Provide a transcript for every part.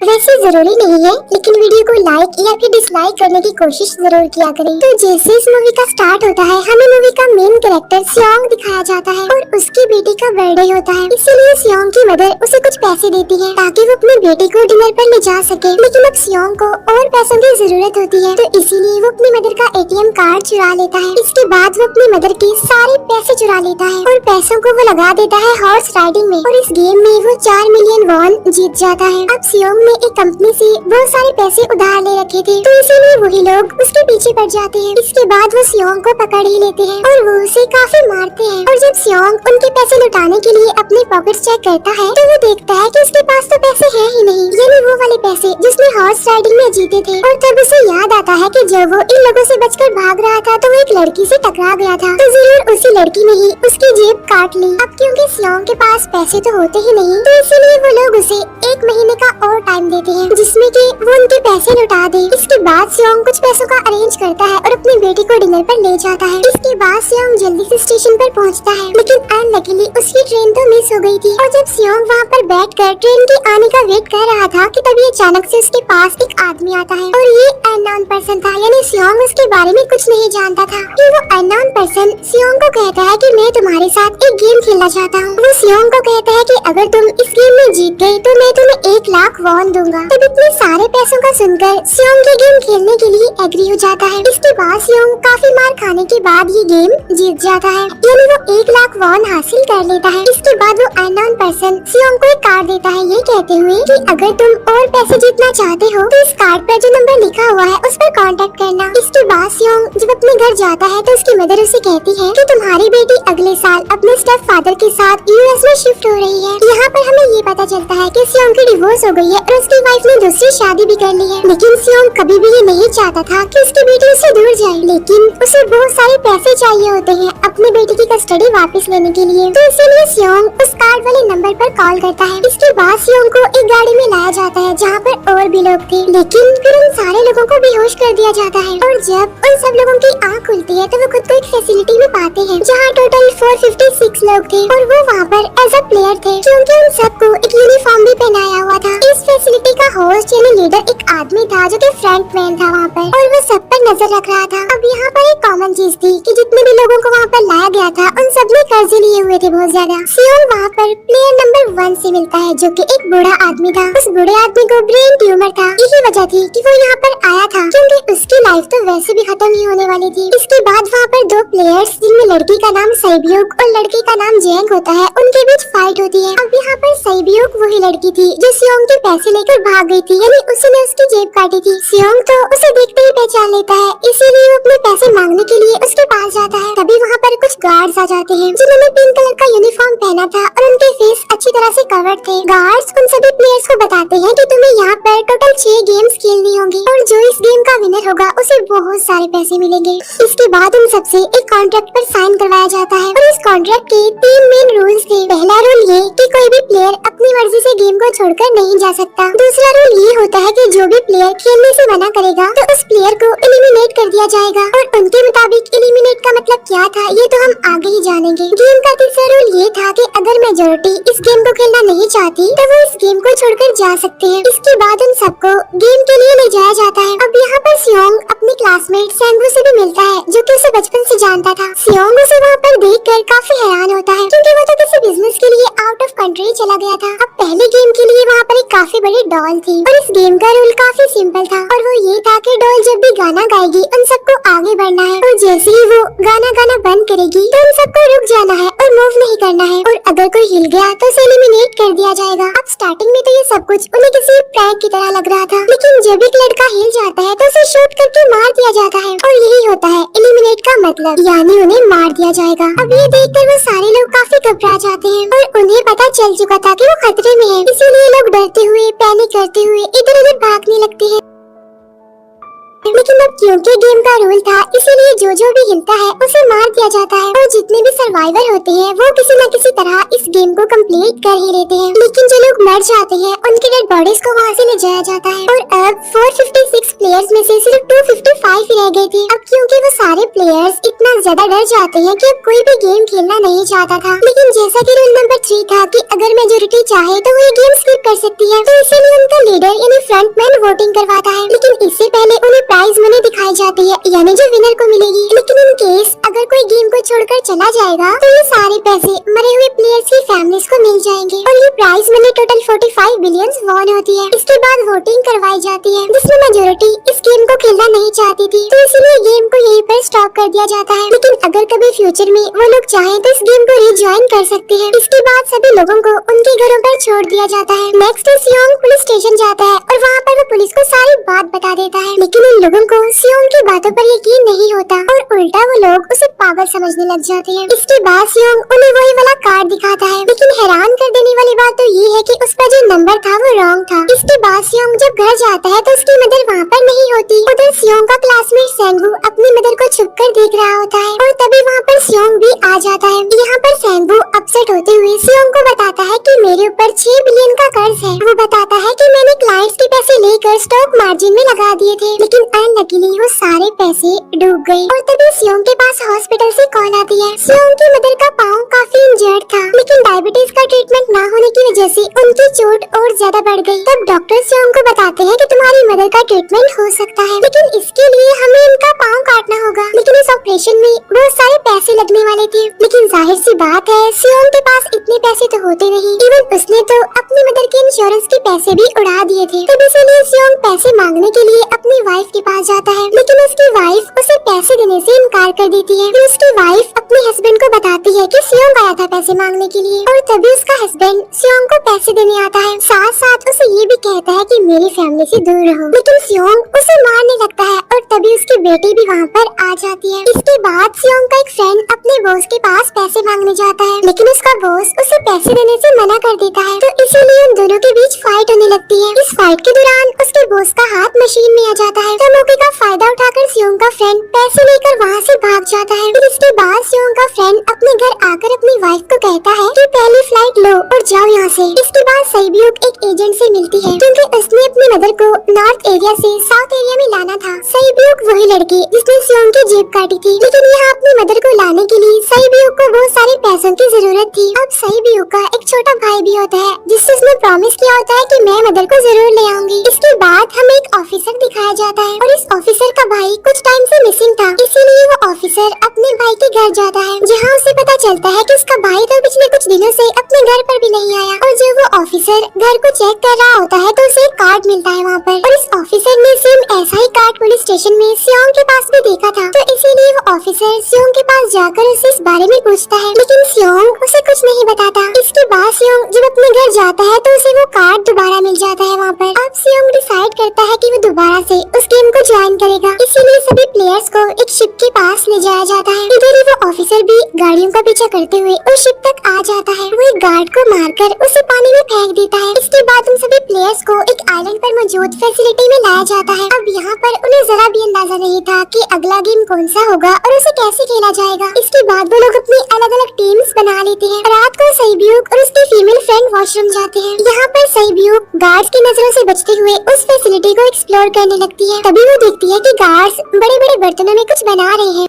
वैसे जरूरी नहीं है, लेकिन वीडियो को लाइक या फिर डिसलाइक करने की कोशिश जरूर किया करें। तो जैसे इस मूवी का स्टार्ट होता है, हमें मूवी का मेन कैरेक्टर सियोंग दिखाया जाता है और उसकी बेटी का बर्थडे होता है। इसीलिए सियोंग की मदर उसे कुछ पैसे देती है ताकि वो अपनी बेटी को डिनर पर ले जा सके। लेकिन अब सियोंग को और पैसों की जरूरत होती है, तो इसीलिए वो अपनी मदर का ATM कार्ड चुरा लेता है। इसके बाद वो अपनी मदर के सारे पैसे चुरा लेता है और पैसों को वो लगा देता है हॉर्स राइडिंग में, और इस गेम में वो 4 मिलियन वॉन जीत जाता है। अब सियोंग ने एक कंपनी से बहुत सारे पैसे उधार ले रखे थे, तो इसीलिए वही लोग उसके पीछे पड़ जाते हैं। इसके बाद वो सियोंग को पकड़ ही लेते हैं और वो उसे काफी मारते हैं। और जब सियोंग उनके पैसे लौटाने के लिए अपने पॉकेट चेक करता है, तो वो देखता है कि उसके पास तो पैसे हैं ही नहीं, यानी वो वाले पैसे जिसने हॉर्स राइडिंग में जीते थे। और तब उसे याद आता है कि जब वो इन लोगों से बचकर भाग रहा था, तो वो एक लड़की से टकरा गया था, तो जरूर उसी लड़की ने ही उसकी जेब काट ली। अब क्योंकि सियोंग के पास पैसे तो होते ही नहीं, तो इसीलिए वो लोग उसे 1 महीने का और टाइम देते हैं, जिसमें कि वो उनके पैसे लौटा दे। इसके बाद सियोंग कुछ पैसों का अरेंज करता है और अपनी बेटी को डिनर पर ले जाता है। इसके बाद सियोंग जल्दी से स्टेशन पर पहुंचता है, लेकिन अनलकीली उसकी ट्रेन तो मिस हो गई थी। और जब सियोंग वहां पर बैठकर ट्रेन के आने का वेट कर रहा था, कि तभी अचानक से उसके पास एक आदमी आता है, और ये अननोन पर्सन था, यानी सियोंग उसके बारे में कुछ नहीं जानता था। कि वो अननोन पर्सन सियोंग को कहता है कि मैं तुम्हारे साथ एक गेम खेलना चाहता हूँ। वो सियोंग को कहता है कि अगर तुम इस गेम में जीत गए तो मैं तुम्हें 1 लाख वॉन दूंगा। तब इतने सारे पैसों का सुनकर सियोंग ये गेम खेलने के लिए एग्री हो जाता है। इसके बाद सियोंग काफी मार खाने के बाद ये गेम जीत जाता है, यानी वो 1 लाख वॉन हासिल कर लेता है। इसके बाद वो अननोन पर्सन सियोंग को एक कार्ड देता है, ये कहते हुए कि अगर तुम और पैसे जीतना चाहते हो तो इस कार्ड पर जो नंबर लिखा हुआ है उस पर कांटेक्ट करना। इसके बाद सियोंग जब अपने घर जाता है, तो उसकी मदर उसे कहती है कि तुम्हारी बेटी अगले साल अपने स्टेप फादर के साथ US में शिफ्ट हो रही है। यहाँ पर हमें ये पता चलता है कि सियोंग की डिवोर्स हो गई है और उसकी वाइफ ने दूसरी शादी भी कर ली है। लेकिन सियोंग कभी भी ये नहीं चाहता था कि उसकी बेटी उससे दूर जाए, लेकिन उसे बहुत सारे पैसे चाहिए होते हैं अपनी बेटी की कस्टडी वापस लेने के लिए, तो इसीलिए सियोंग उस कार्ड वाले नंबर पर कॉल करता है। इसके बाद सियोंग को एक गाड़ी में लाया जाता है जहाँ पर और भी लोग थे, लेकिन फिर उन सारे लोगों को बेहोश कर दिया जाता है। और जब उन सब लोगों की आँख खुलती है, तो वो खुद को एक फैसिलिटी में पाते हैं जहाँ टोटल 456 लोग थे, और वो वहाँ पर एज अ प्लेयर थे, क्योंकि उन सबको एक यूनिफॉर्म भी पहनाया हुआ था। इस फैसिलिटी का होस्ट यानी लीडर एक आदमी था जो कि फ्रंट मैन था वहाँ पर, और वो सब पर नजर रख रहा था। अब यहाँ पर एक कॉमन चीज थी कि जितने भी लोगों को वहाँ पर लाया गया था, उन सब ने कर्जे लिए हुए थे बहुत ज्यादा। सियोंग वहाँ पर प्लेयर नंबर 1 से मिलता है, जो कि एक बूढ़ा आदमी था। उस बूढ़े आदमी को ब्रेन ट्यूमर था, यही वजह थी कि वो यहाँ पर आया था, क्योंकि उसकी लाइफ तो वैसे भी खत्म ही होने वाली थी। इसके बाद वहाँ पर 2 प्लेयर्स, जिनमें लड़की का नाम सैब्यूक और लड़के का नाम जेंग होता है, उनके बीच फाइट होती है। अब यहाँ पर सैब्यूक वही लड़की थी जो सियोंग के पैसे लेकर भाग गई थी, यानी उसने उसकी जेब काटी थी। सियोंग तो उसे देखते ही पहचान लेता है, इसीलिए वो अपने पैसे मांगने के लिए उसके पास जाता है। तभी वहाँ पर कुछ गार्ड्स आ जाते हैं जिन्होंने पिंक कलर का यूनिफॉर्म पहना था और उनके फेस अच्छी तरह से कवर्ड थे। गार्ड्स उन सभी प्लेयर्स को बताते हैं कि तुम्हें यहाँ पर टोटल 6 गेम्स खेलनी होंगी, और जो इस गेम का विनर होगा उसे बहुत सारे पैसे मिलेंगे। इसके बाद उन सबसे एक कॉन्ट्रैक्ट पर साइन करवाया जाता है, और इस कॉन्ट्रैक्ट के 3 मेन रूल्स थे। पहला रूल ये कि कोई भी प्लेयर अपनी मर्जी से गेम को छोड़कर नहीं जा सकता। दूसरा रूल ये होता है कि जो भी प्लेयर खेलने से मना करेगा तो उस प्लेयर को एलिमिनेट कर दिया जाएगा, और उनके मुताबिक एलिमिनेट का मतलब क्या था ये तो हम आगे ही जानेंगे। गेम का तीसरा रूल ये था कि अगर मेजॉरिटी इस गेम को खेलना नहीं चाहती तो वो इस गेम को छोड़कर जा सकते हैं। इसके बाद उन सबको गेम के लिए ले जाया जाता है। अब यहाँ पर सियोंग अपने क्लासमेट सैंगू से भी मिलता है, जो कि उसे बचपन से जानता था। सियोंग उसे वहाँ पर देखकर काफी हैरान होता है, क्योंकि वो तो किसी बिजनेस के लिए आउट ऑफ कंट्री चला गया था। अब पहले गेम के लिए वहाँ पर एक काफी बड़ी डॉल थी, और इस गेम का रूल काफी सिंपल था, और वो ये था कि डॉल जब भी गाना गाएगी उन सबको आगे बढ़ना है, और जैसे ही वो गाना गाना बंद करेगी तो उन सबको रुक जाना है और मूव नहीं करना है, और अगर कोई हिल गया तो उसे एलिमिनेट कर दिया जाएगा। अब स्टार्टिंग में तो ये सब कुछ उन्हें किसी प्रैंक की तरह लग रहा था, लेकिन जब एक लड़का हिल जाता है तो उसे शूट करके मार दिया जाता है, और यही होता है एलिमिनेट का मतलब, यानी उन्हें मार दिया जाएगा। अब ये देखकर वो सारे लोग काफी घबरा जाते हैं, और उन्हें पता चल चुका था कि वो खतरे में है, इसीलिए लोग डरते हुए पैनिक करते हुए इधर उधर भागने लगते हैं। लेकिन अब क्योंकि गेम का रूल था, इसीलिए जो भी हिलता है उसे मार दिया जाता है, और जितने भी सर्वाइवर होते हैं वो किसी न किसी तरह इस गेम को कंप्लीट कर ही लेते हैं। लेकिन जो लोग मर जाते हैं उनकी डेड बॉडीज को वहाँ से ले जाया जाता है, और अब 456 प्लेयर्स में से सिर्फ 255 ही रह गए थे। अब क्योंकि वो सारे प्लेयर्स इतना ज्यादा डर जाते हैं कि अब कोई भी गेम खेलना नहीं चाहता था। लेकिन जैसा कि रूल नंबर 3 था कि अगर मेजोरिटी चाहे तो वो ये गेम स्किप कर सकती है, तो इसीलिए उनका लीडर यानी फ्रंटमैन वोटिंग करवाता है, लेकिन इससे पहले उन्हें प्राइज मनी दिखाई जाती है, यानी जो विनर को मिलेगी। लेकिन इन केस अगर कोई गेम को छोड़कर चला जाएगा तो ये सारे पैसे मरे हुए प्लेयर्स की फैमिलीज को मिल जाएंगे और ये prize money total 45 billion won होती है। इसके बाद वोटिंग करवाई जाती है, जिसमें मेजोरिटी इस गेम को खेलना नहीं चाहती थी, तो इसलिए गेम को यहीं पर स्टॉप कर दिया जाता है। लेकिन अगर कभी फ्यूचर में वो लोग चाहें तो इस गेम को रिज्वाइन कर सकते हैं। इसके बाद सभी लोगों को उनके घरों पर छोड़ दिया जाता है। नेक्स्ट सियोंग पुलिस स्टेशन जाता है और वहाँ पर वो पुलिस को सारी बात बता देता है, लेकिन इन लोगों को सियोंग की बातों पर यकीन नहीं होता और उल्टा वो लोग उसे पागल समझने लग जाते हैं। इसके बाद सियोंग उन्हें वही वाला कार्ड दिखाता है, लेकिन हैरान कर देने वाली बात तो ये है कि उस पर जो नंबर था वो रॉन्ग था। इसके बाद सियोंग जब घर जाता है तो उसकी मदर वहाँ पर नहीं होती। उधर सियोंग का क्लासमेट सेंगू अपनी मदर को छुपकर देख रहा होता है और तभी वहाँ पर सियोंग भी आ जाता है। यहाँ पर सेंगू अपसेट होते हुए सियोंग को बताता है कि मेरे ऊपर 6 बिलियन का कर्ज है। वो बताता है कि मैंने क्लाइंट्स के पैसे लेकर स्टॉक मार्जिन में लगा दिए थे, लेकिन अनलकीली वो सारे पैसे डूब गए। और तभी सियोंग के पास हॉस्पिटल से कॉल आती है। सियोंग की मदर का पाँव काफी इंजर्ड था, लेकिन डायबिटीज का ट्रीटमेंट न होने की वजह से उनकी चोट और ज्यादा बढ़ गई। तब डॉक्टर सियोंग को बताते हैं कि तुम्हारी मदर का ट्रीटमेंट हो सकता है, लेकिन इसके लिए हमें इनका पाँव काटना होगा। लेकिन इस ऑपरेशन में बहुत सारे पैसे लगने वाले थे, लेकिन जाहिर सी बात है सियोंग के पास इतने पैसे तो होते नहीं। इवन उसने तो अपनी मदर के इंश्योरेंस के पैसे भी उड़ा दिए थे। तब इसीलिए सियोंग पैसे मांगने के लिए अपनी वाइफ के पास जाता है, लेकिन उसकी वाइफ उसे पैसे देने से इनकार कर देती है। फिर उसकी वाइफ अपने हस्बैंड को बताती है कि सियोंग आया था पैसे मांगने के लिए, और तभी उसका हस्बैंड सियोंग को पैसे देने आता है। साथ साथ उसे ये भी कहता है कि मेरी फैमिली से दूर रहो, लेकिन सियोंग उसे मारने लगता है और तभी उसकी बेटी भी वहाँ पर आ जाती है। इसके बाद सियोंग का एक फ्रेंड अपने बॉस के पास पैसे मांगने जाता है, लेकिन उसका बॉस उसे पैसे देने से मना कर देता है, तो इसीलिए उन दोनों के बीच फाइट होने लगती है। इस फाइट के दौरान उसके बॉस का हाथ मशीन में आ जाता है, तो मौके का फायदा उठाकर सियोंग का फ्रेंड पैसे लेकर वहाँ से भाग जाता है। फिर इसके बाद सियोंग का फ्रेंड अपने घर आकर अपनी वाइफ को कहता है कि पहली फ्लाइट लो और जाओ यहाँ से। इसके बाद सईब्यूक एक एजेंट से मिलती है, क्योंकि उसने अपनी मदर को नॉर्थ एरिया से साउथ एरिया में लाना था। सईब्यूक वही लड़की जिसने सियोंग की जेब काटी थी, लेकिन यहाँ अपनी मदर को लाने के लिए सईब्यूक को बहुत सारे पैसों की जरूरत थी। अब सईब्यूक का एक छोटा भाई भी होता है, जिससे उसने प्रॉमिस किया होता है कि मैं मदर को जरूर ले आऊंगी। इसके बाद हमें एक ऑफिसर दिखाया जाता है, और इस ऑफिसर का भाई कुछ टाइम से मिसिंग था, इसीलिए वो ऑफिसर अपने भाई के घर जाता है, जहाँ उसे पता चलता है कि उसका भाई तो पिछले कुछ दिनों से अपने घर पर भी नहीं आया। और जब वो ऑफिसर घर को चेक कर रहा होता है तो उसे एक कार्ड मिलता है वहाँ पर, और इस ऑफिसर ने सेम ऐसा ही कार्ड पुलिस स्टेशन में सियोंग के पास भी देखा था, तो इसीलिए वो ऑफिसर सियोंग के पास जाकर उसे इस बारे में पूछता है, लेकिन सियोंग उसे कुछ नहीं बताता। इसके बाद सियोंग जब अपने घर जाता है तो उसे वो कार्ड दोबारा मिल जाता है वहाँ पर। अब सियोंग डिसाइड करता है कि वो दोबारा से उस गेम को ज्वाइन करेगा, इसीलिए सभी प्लेयर्स को एक शिप के पास ले जाया जाता है। इधर ही वो ऑफिसर भी गाड़ियों का पीछा करते हुए उस शिप तक आ जाता है। वो एक गार्ड को मारकर उसे पानी में फेंक देता है। इसके बाद उन सभी प्लेयर्स को एक आइलैंड पर मौजूद फैसिलिटी में लाया जाता है। अब यहाँ पर उन्हें जरा भी अंदाजा नहीं था कि अगला गेम कौन सा होगा और उसे कैसे खेला जाएगा। इसके बाद वो लोग अपनी अलग अलग टीम्स बना लेते हैं। रात को सईब्यूक और उसकी फीमेल फ्रेंड वॉशरूम जाते हैं। यहाँ पर सईब्यूक गार्ड्स की नजरों से बचते हुए उस फैसिलिटी को एक्सप्लोर करने लगती है। तभी वो देखती है कि गार्ड्स बड़े बड़े बर्तनों में कुछ बना रहे हैं,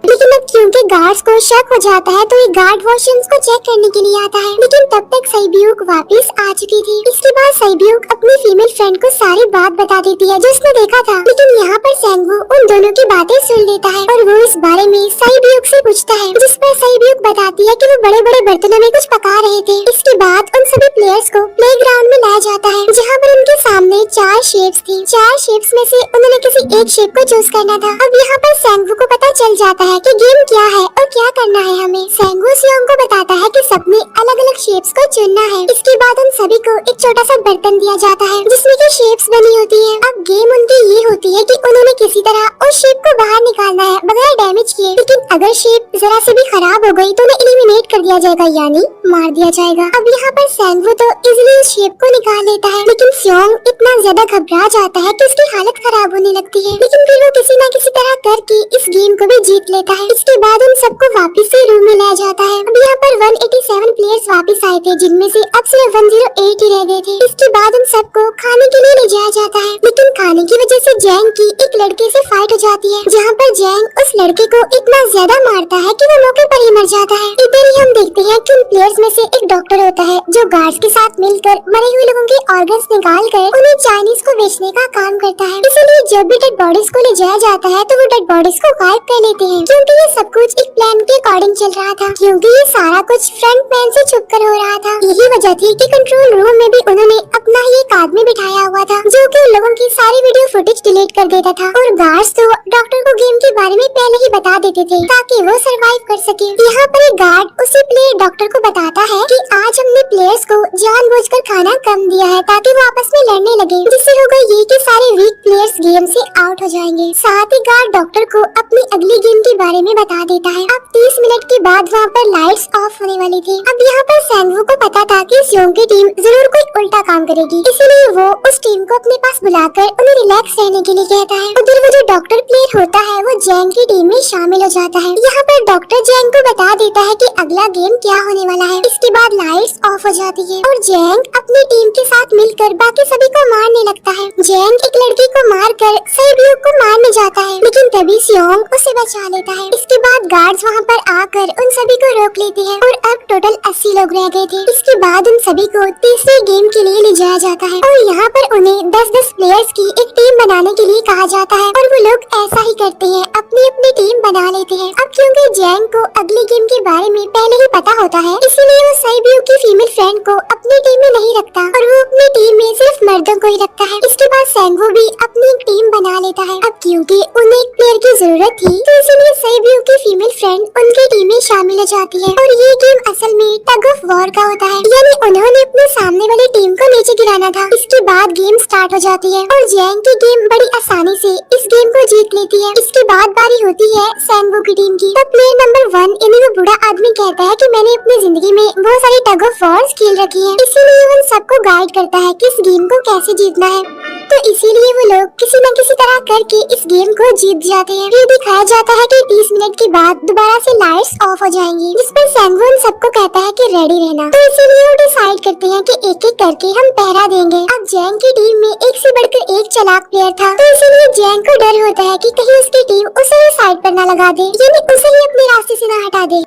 लेकिन अब क्योंकि गार्ड्स को शक हो जाता है तो ये गार्ड वॉशरूम्स को चेक करने के लिए आता है, लेकिन तब तक सईब्यूक वापस आ चुकी थी। इसके बाद सईब्यूक अपनी फीमेल फ्रेंड को सारी बात बता देती है जो उसने देखा था, लेकिन यहाँ पर सेंगू उन दोनों की बातें सुन लेता है और वो इस बारे में सईब्यूक से पूछता है, जिस पर सईब्यूक बताती है कि वो बड़े बड़े बर्तनों में कुछ पका रहे थे। इसके बाद उन सभी प्लेयर्स को प्लेग्राउंड में लाया जाता है, जहाँ पर उनके सामने 4 शेप्स थी। 4 शेप्स में से उन्होंने किसी एक शेप को चूज करना था। अब यहाँ पर सेंगू को पता चल जाता है कि गेम क्या है और क्या करना है हमें। सेंगू सियोंग को बताता है कि सबने अलग अलग शेप्स को चुनना है। इसके बाद उन सभी को एक छोटा सा बर्तन दिया जाता है जिसमें की शेप्स बनी होती है। अब गेम उनकी ये होती है कि उन्होंने किसी तरह उस शेप को बाहर निकालना है बगैर डैमेज किए, लेकिन अगर शेप जरा से भी खराब हो गई तो उन्हें एलिमिनेट कर दिया जाएगा, यानी मार दिया जाएगा। अब यहाँ पर सेंगू तो इजीली उस शेप को निकाल लेता है, लेकिन सियोंग इतना ज्यादा घबरा जाता है कि उसकी हालत खराब होने लगती है, लेकिन फिर वो किसी न किसी तरह करके इस गेम को भी जीत लेता है। इसके बाद उन सबको वापस से रूम में लाया जाता है। अब यहाँ पर 187 प्लेयर्स वापस आए थे, जिनमें से अब सिर्फ 108 ही रह गए थे। इसके बाद उन सबको खाने के लिए ले जाया जाता है, लेकिन खाने की वजह से जैंग की एक लड़के से फाइट हो जाती है, जहाँ पर जैंग उस लड़के को इतना ज्यादा मारता है कि वो मौके पर ही मर जाता है। इधर ही हम देखते हैं कि उन प्लेयर्स में से एक डॉक्टर होता है जो गार्ड्स के साथ मिलकर मरे हुए लोगों के ऑर्गन्स निकाल कर उन्हें चाइनीज को बेचने का काम करता है। इसीलिए जब भी डेड बॉडीज को ले जाया जाता है तो वो डेड बॉडीज को गायब कर लेते हैं, क्योंकि ये सब कुछ एक प्लान के अकॉर्डिंग चल रहा था, क्योंकि ये सारा कुछ फ्रंट मैन से छुप कर हो रहा था। यही वजह थी कि कंट्रोल रूम में भी उन्होंने अपना ही एक आदमी बिठाया हुआ था जो कि उन लोगों की सारी वीडियो फुटेज डिलीट कर देता था, और गार्ड्स तो डॉक्टर को गेम के बारे में पहले ही बता देते थे ताकि वो सरवाइव कर सके। यहाँ पर एक गार्ड उसी प्लेयर डॉक्टर को बताता है कि आज हमने प्लेयर्स को जानबूझकर खाना कम दिया है ताकि वो आपस में लड़ने लगे, जिससे होगा ये कि सारे वीक प्लेयर्स गेम से आउट हो जाएंगे। साथ ही गार्ड डॉक्टर को अपनी अगली गेम के बारे में बता देता है। अब 30 मिनट के बाद वहाँ पर लाइट्स ऑफ होने वाली थी। अब यहाँ पर सैंगवू को पता था कि सियोंग की टीम जरूर कोई उल्टा काम करेगी, इसीलिए वो उस टीम को अपने पास बुलाकर उन्हें रिलैक्स रहने के लिए कहता है। उधर वो जो डॉक्टर प्लेयर होता है वो जैंग की टीम में शामिल हो जाता है। यहाँ पर डॉक्टर जैंग को बता देता है कि अगला गेम क्या होने वाला है। इसके बाद लाइट्स ऑफ हो जाती है और जैंग अपनी टीम के साथ मिलकर बाकी सभी को मारने लगता है। जैंग एक लड़की को मारकर सैब्यू को मारने जाता है, लेकिन तभी सियोंग उसे बचा लेता है। इसके बाद गार्ड्स वहाँ पर आकर उन सभी को रोक लेते हैं और अब टोटल 80 लोग रह गए थे। इसके बाद उन सभी को तीसरे गेम के लिए ले जाया जाता है और यहाँ पर उन्हें 10-10 प्लेयर्स की एक टीम बनाने के लिए कहा जाता है, और वो लोग ऐसा ही करते हैं, अपनी अपनी टीम बना लेते हैं। अब क्योंकि जैंग को अगली गेम के बारे में पहले ही पता होता है, इसीलिए वो सैब्यू की फीमेल फ्रेंड को अपनी टीम में नहीं रखता और वो अपनी टीम में सिर्फ मर्दों को ही रखता है। इसके बाद सैंगवू भी अपनी एक टीम बना लेता है। अब क्योंकि उन्हें एक प्लेयर की जरूरत थी, तो इसीलिए सैब्यू की फीमेल फ्रेंड उनकी टीम में शामिल हो जाती है, और ये गेम असल में टग ऑफ वॉर का होता है, यानी उन्होंने अपने सामने वाली टीम को नीचे गिराना था। इसके बाद गेम स्टार्ट हो जाती है और जैंग की टीम बड़ी आसानी से इस गेम को जीत लेती है। इसके बाद बारी होती है सैंगवू की टीम की। तब प्लेयर नंबर 1 यानी वो बूढ़ा आदमी कहता है कि मैंने अपनी जिंदगी में बहुत सारी टग ऑफ वॉर्स खेल रखी है, इसीलिए उन सबको गाइड करता है कि इस गेम को कैसे जीतना है। तो इसीलिए वो लोग किसी न किसी तरह करके इस गेम को जीत जाते हैं। ये दिखाया जाता है कि 30 मिनट के बाद दोबारा से लाइट्स ऑफ हो जाएंगी, जिस पर सैंगवू उन सबको कहता है कि रेडी रहना। तो इसीलिए वो डिसाइड करते हैं कि एक एक करके हम पहरा देंगे। अब जैंग की टीम में एक से बढ़कर एक चालाक प्लेयर था, तो इसीलिए जैंग को डर होता है कि कहीं उसकी टीम उसे साइड पर न लगा दे, यानी उसे ही अपने रास्ते से न हटा दे।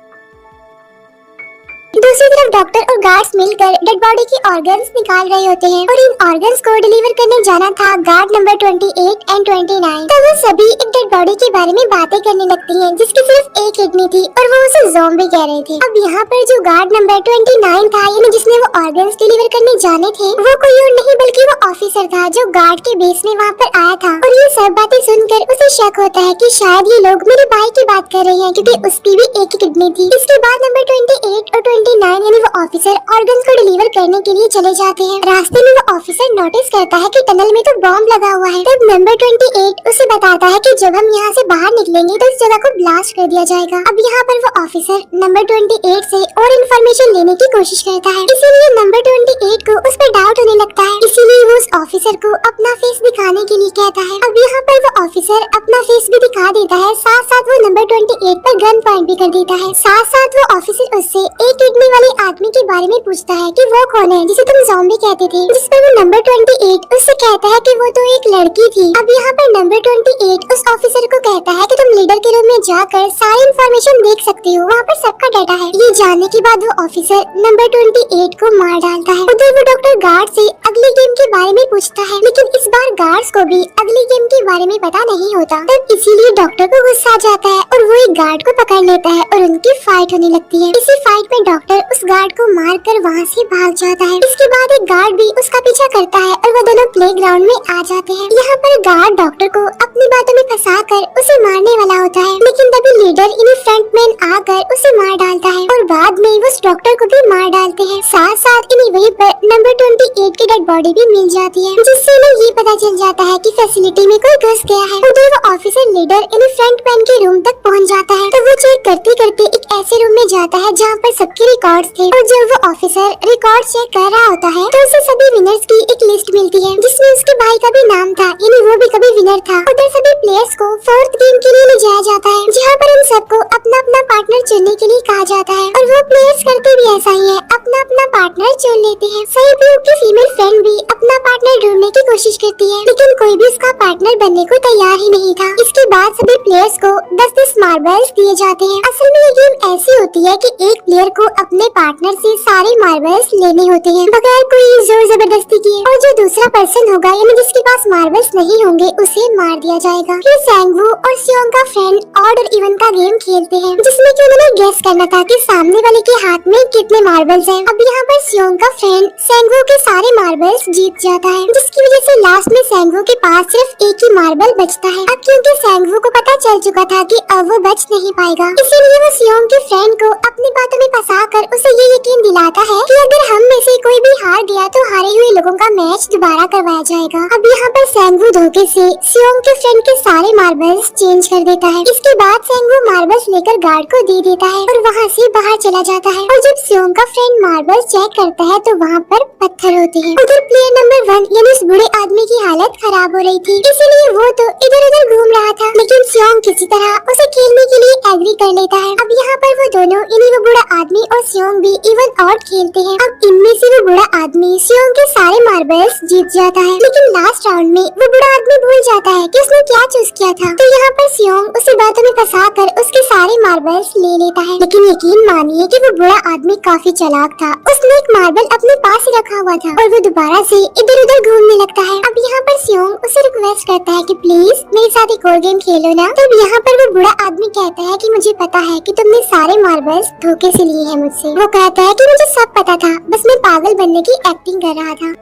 दूसरी तरफ डॉक्टर और गार्ड्स मिलकर डेड बॉडी की ऑर्गन्स निकाल रहे होते हैं और इन ऑर्गन्स को डिलीवर करने जाना था गार्ड नंबर 28 एंड 29। तो वो सभी एक डेड बॉडी के बारे में बातें करने लगती हैं, जिसकी सिर्फ एक किडनी थी और वो उसे ज़ॉम्बी कह रहे थे। अब यहाँ पर जो गार्ड नंबर 29 था, यानी जिसने वो ऑर्गन्स डिलीवर करने जाने थे, वो कोई और नहीं बल्कि वो ऑफिसर था जो गार्ड के बेस में वहाँ पर आया था। और ये सब बातें सुनकर उसे शक होता है कि शायद ये लोग मेरे भाई की बात कर रहे हैं, क्योंकि उसकी भी एक ही किडनी थी। इसके बाद नंबर 28 और 29 यानी वो ऑफिसर ऑर्गन्स को डिलीवर करने के लिए चले जाते हैं। रास्ते में वो ऑफिसर नोटिस करता है कि टनल में तो बॉम्ब लगा हुआ है। तब नंबर 28 उसे बताता है कि जब हम यहाँ से बाहर निकलेंगे तो इस जगह को ब्लास्ट कर दिया जाएगा। अब यहाँ पर वो ऑफिसर नंबर 28 से और इन्फॉर्मेशन लेने की कोशिश करता है, इसीलिए नंबर 28 को उस पर डाउट होने लगता है, इसीलिए वो उस ऑफिसर को अपना फेस दिखाने के लिए कहता है। अब यहाँ पर वो ऑफिसर अपना फेस भी दिखा देता है, साथ साथ वो नंबर 28 पर गन पॉइंट भी कर देता है। साथ साथ वो ऑफिसर उससे एक किडनी वाले आदमी के बारे में पूछता है कि वो कौन है जिसे तुम ज़ॉम्बी कहते थे, जिस पर वो नंबर 28 उससे कहता है कि वो तो एक लड़की थी। अब यहाँ पर नंबर 28 उस ऑफिसर को कहता है कि तुम लीडर के रूम में जाकर सारी इन्फॉर्मेशन देख सकती हो, वहाँ पर सबका डाटा है। ये जानने के बाद वो ऑफिसर नंबर 28 को मार डालता है। उधर वो डॉक्टर गार्ड से अगली गेम के बारे में पूछता है, लेकिन इस बार गार्ड्स को भी अगली गेम के बारे में पता नहीं होता। तब इसीलिए डॉक्टर को गुस्सा आ जाता है और वो एक गार्ड को पकड़ लेता है और उनकी फाइट होने लगती है। इसी फाइट में डॉक्टर उस गार्ड को मारकर वहाँ से भाग जाता है। इसके बाद एक गार्ड भी उसका पीछा करता है और वो दोनों प्लेग्राउंड में आ जाते हैं। यहाँ पर गार्ड डॉक्टर को अपनी बातों में फंसाकर उसे मारने वाला होता है, लेकिन तभी लीडर यानी फ्रंटमैन आकर उसे मार डालता है और बाद में वो उस डॉक्टर को भी मार डालते हैं। साथ साथ इन्हीं वहीं पर नंबर 28 की डेड बॉडी भी मिल जाती है, जिससे इन्हें ये पता चल जाता है कि फैसिलिटी में कोई घुस गया है। उधर वो ऑफिसर लीडर यानी फ्रंटमैन के रूम तक पहुँच जाता है, तो वो चेक करते करते एक ऐसे रूम में जाता है जहाँ पर सबके रिकॉर्ड्स थे, और जब वो ऑफिसर रिकॉर्ड चेक कर रहा होता है तो उसे सभी विनर्स की एक लिस्ट मिलती है, जिसमें उसके भाई का भी नाम था, यानी वो भी कभी विनर था। उधर सभी प्लेयर्स को 4th गेम के लिए ले जाया जाता है, जहाँ पर उन सबको अपना अपना पार्टनर चुनने के लिए कहा जाता है, और वो प्लेयर्स करते भी ऐसा ही है, अपना अपना पार्टनर चुन लेते हैं। सही की फीमेल फ्रेंड भी अपना पार्टनर ढूंढने की कोशिश करती है, लेकिन कोई भी उसका पार्टनर बनने को तैयार ही नहीं था। इसके बाद सभी प्लेयर्स को 10-10 मार्बल्स दिए जाते हैं। असल में ये गेम ऐसी होती है कि एक प्लेयर को अपने पार्टनर से सारे मार्बल्स लेने होते हैं बगैर कोई जोर जबरदस्ती किए, और जो दूसरा पर्सन होगा यानी जिसके पास मार्बल्स नहीं होंगे उसे मार दिया जाएगा। फिर सैंगवू और सियोंग का फ्रेंड ऑड और इवन का गेम खेलते हैं, जिसमें कि उन्होंने गेस करना था कि सामने वाले के हाथ में कितने मार्बल्स हैं। अब यहाँ पर सियोंग का फ्रेंड सैंगवू के सारे मार्बल्स जीत जाता है, जिसकी वजह से लास्ट में सैंगवू के पास सिर्फ एक ही मार्बल बचता है। अब क्योंकि सैंगवू को पता चल चुका था कि अब वो बच नहीं पाएगा, इसीलिए वो सियोंग के फ्रेंड को अपनी बातों में फंसाकर उसे ये यकीन दिलाता है कि अगर हम में से कोई भी हार गया तो हारे हुए लोगों का मैच दोबारा करवाया जाएगा। अब यहाँ पर सैंगवू धोखे से सियोंग के फ्रेंड के सारे मार्बल्स चेंज कर देता है। इसके बाद सैंगवू मार्बल्स लेकर गार्ड को दे देता है और वहाँ से बाहर चला जाता है। और जब सियोंग का फ्रेंड मार्बल्स चेक करता है तो वहाँ पर पत्थर होते हैं। उधर प्लेयर नंबर 1 यानी उस बूढ़े आदमी की हालत खराब हो रही थी, इसीलिए वो तो इधर उधर घूम रहा था, लेकिन सियोंग किसी तरह उसे खेलने के लिए एग्री कर लेता है। अब यहाँ पर वो दोनों यानी वो बूढ़ा आदमी और सियोंग भी इवन ऑड खेलते हैं। अब इनमें से वो बूढ़ा आदमी सियोंग के सारे मार्बल्स जीत जाता है, लेकिन लास्ट राउंड में वो बूढ़ा आदमी भूल जाता है कि उसने क्या चूज किया था। तो यहाँ पर सियोंग उसे बातों में फंसाकर उसके सारे मार्बल्स ले लेता है, लेकिन यकीन मानिए कि वो बूढ़ा आदमी काफी चालाक था। उसने एक मार्बल अपने पास ही रखा हुआ था और वो दोबारा से इधर उधर घूमने लगता है। अब यहाँ पर सियोंग उसे रिक्वेस्ट करता है कि प्लीज मेरे साथ एक और गेम खेलो ना। तब यहाँ पर वो बूढ़ा आदमी कहता है कि मुझे पता है कि तुमने सारे मार्बल्स धोखे से लिए हैं मुझसे। वो कहता है कि मुझे सब पता था, बस मैं पागल बनने की एक्टिंग कर रहा था।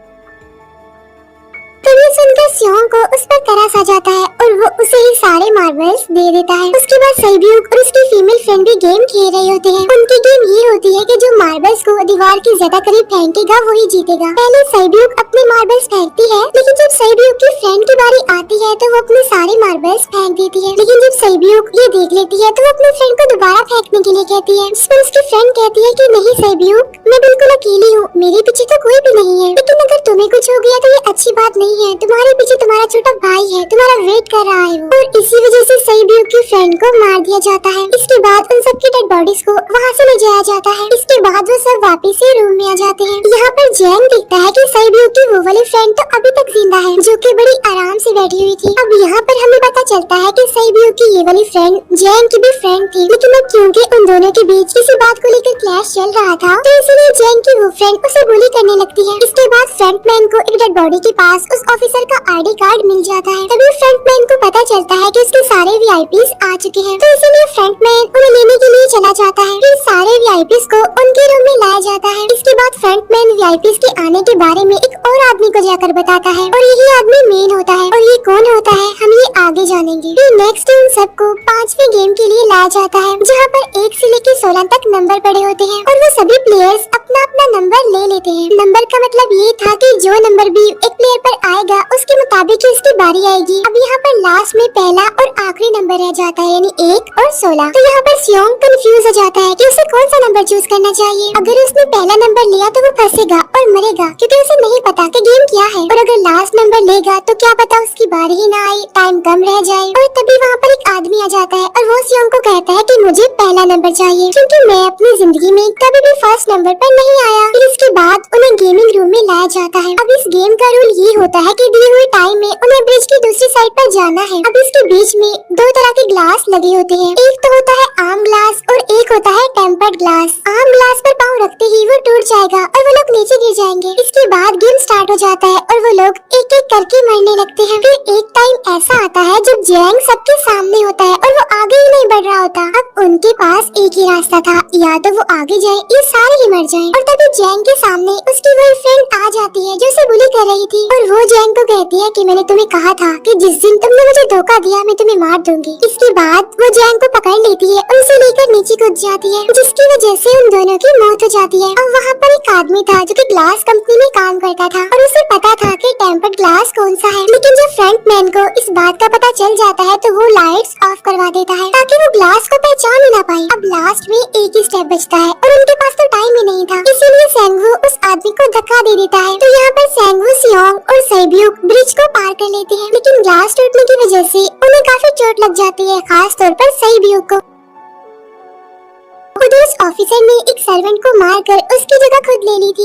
तभी सुनकर सियोंग को उस पर तरस आ जाता है और वो उसे ही सारे मार्बल्स दे देता है। उसके बाद सैब्यूक और उसकी फीमेल फ्रेंड भी गेम खेल रहे होते हैं। उनकी गेम ये होती है कि जो मार्बल्स को दीवार के ज्यादा करीब फेंकेगा वही जीतेगा। पहले सैब्यूक अपने मार्बल्स फेंकती है, लेकिन जब सैब्यूक की फ्रेंड की बारी आती है तो वो अपने सारे मार्बल्स फेंक देती है। लेकिन जब सैब्यूक ये देख लेती है तो वो अपने फ्रेंड को दोबारा फेंकने के लिए कहती है, जिस पर उसकी फ्रेंड कहती है कि नहीं सैब्यूक, मैं बिल्कुल अकेली हूँ, मेरे पीछे तो कोई भी नहीं है, लेकिन अगर तुम्हें कुछ हो गया तो ये अच्छी बात नहीं है, तुम्हारे पीछे तुम्हारा छोटा भाई है, तुम्हारा वेट कर रहा है वो। और इसी वजह से सैब्यूक की फ्रेंड को मार दिया जाता है। इसके बाद उन सबकी डेड बॉडीज को वहाँ से ले जाया जाता है। इसके बाद वो सब वापस से रूम में आ जाते हैं। यहाँ पर जैंग देखता है कि सैब्यूक की वो वाली फ्रेंड तो अभी तक जिंदा है, जो कि बड़ी आराम से बैठी हुई थी। अब यहाँ पर हमें पता चलता है कि सैब्यूक की ये वाली फ्रेंड जैंग की भी फ्रेंड थी, लेकिन अब क्योंकि उन दोनों के बीच किसी बात को लेकर क्लैश चल रहा था तो इसलिए जैंग की वो फ्रेंड उसे बुली करने लगती है। इसके बाद फ्रंटमैन को एक डेड बॉडी के पास उस ऑफिसर का आईडी कार्ड मिल जाता है। तभी फ्रंटमैन को पता चलता है कि उसके सारे वीआईपीज आ चुके हैं, तो इसीलिए फ्रंटमैन उन्हें लेने के लिए चला जाता है। फिर सारे वीआईपीज को उनके रूम में लाया जाता है। इसके बाद फ्रंटमैन वीआईपीज के आने के बारे में एक और आदमी को जाकर बताता है और यही आदमी मेन होता है। और ये कौन होता है हम ये आगे जानेंगे। फिर नेक्स्ट उन सबको 5वें गेम के लिए लाया जाता है, जहाँ पर 1 से लेकर 16 तक नंबर पड़े होते हैं और वो सभी प्लेयर्स अपना अपना नंबर ले लेते हैं। नंबर का मतलब ये था कि जो नंबर भी एक प्लेयर पर आएगा उसके मुताबिक उसकी बारी आएगी। अब यहाँ पर लास्ट में पहला और आखिरी नंबर रह जाता है, यानी 1 और 16। तो यहाँ पर सियोंग कंफ्यूज हो जाता है कि उसे कौन सा नंबर चूज करना चाहिए। अगर उसने पहला नंबर लिया तो वो फंसेगा और मरेगा, क्योंकि उसे नहीं पता कि गेम क्या है। और अगर लास्ट नंबर लेगा तो क्या पता उसकी बारी ही ना आए, टाइम कम रह जाए। और तभी वहाँ पर एक आदमी आ जाता है और वो सियोंग को कहता है कि मुझे पहला नंबर चाहिए, क्योंकि मैं अपनी जिंदगी में कभी भी फर्स्ट नंबर पर नहीं आया। फिर इसके बाद उन्हें गेमिंग रूम में लाया जाता है। अब इस गेम का रूल ये होता है कि दिए हुए टाइम में उन्हें ब्रिज की दूसरी साइड पर जाना है। अब इसके बीच में 2 तरह के ग्लास लगे होते हैं, एक तो होता है आम ग्लास और एक होता है टेम्पर्ड ग्लास। आम ग्लास पर पाँव रखते ही वो टूट जाएगा और वो लोग नीचे गिर जाएंगे। इसके बाद गेम स्टार्ट हो जाता है और वो लोग एक एक करके मरने लगते हैं। फिर एक टाइम ऐसा आता है जब जैंग सबके सामने होता है और वो आगे ही नहीं बढ़ रहा होता। अब उनके पास एक ही रास्ता था, या तो वो आगे जाए या सारे ही मर जाएं। और तभी जैंग के सामने उसकी वही फ्रेंड आ जाती है जो उसे बुली कर रही थी और वो जैंग को कहती है कि मैंने तुम्हें कहा था कि जिस दिन तुमने मुझे धोखा दिया मैं तुम्हें मार दूंगी। इसके बाद वो जैंग को पकड़ लेती है और उसे लेकर नीचे कूद जाती है, जिसकी वजह से उन दोनों की मौत हो जाती है। और वहाँ पर एक आदमी था जो कि ग्लास कंपनी में काम करता था और उसे पता था कि टेम्पर्ड ग्लास कौन सा है, लेकिन जब फ्रंटमैन को इस बात का पता चल जाता है तो वो लाइट्स ऑफ करवा देता है ताकि वो ग्लास को पहचान ही ना पाए। अब लास्ट में एक ही स्टेप बचता है और उनके पास तो टाइम ही नहीं था, इसीलिए सैंगवू उस आदमी को धक्का दे देता है। तो यहाँ पर सैंगवू, सियोंग और सैब्यूक ब्रिज को पार कर लेते हैं, लेकिन ग्लास टूटने की वजह से उन्हें काफी चोट लग जाती है, खास तौर पर सैब्यूक को। उधर उस ऑफिसर ने एक सर्वेंट को मारकर उसकी जगह खुद ले ली थी।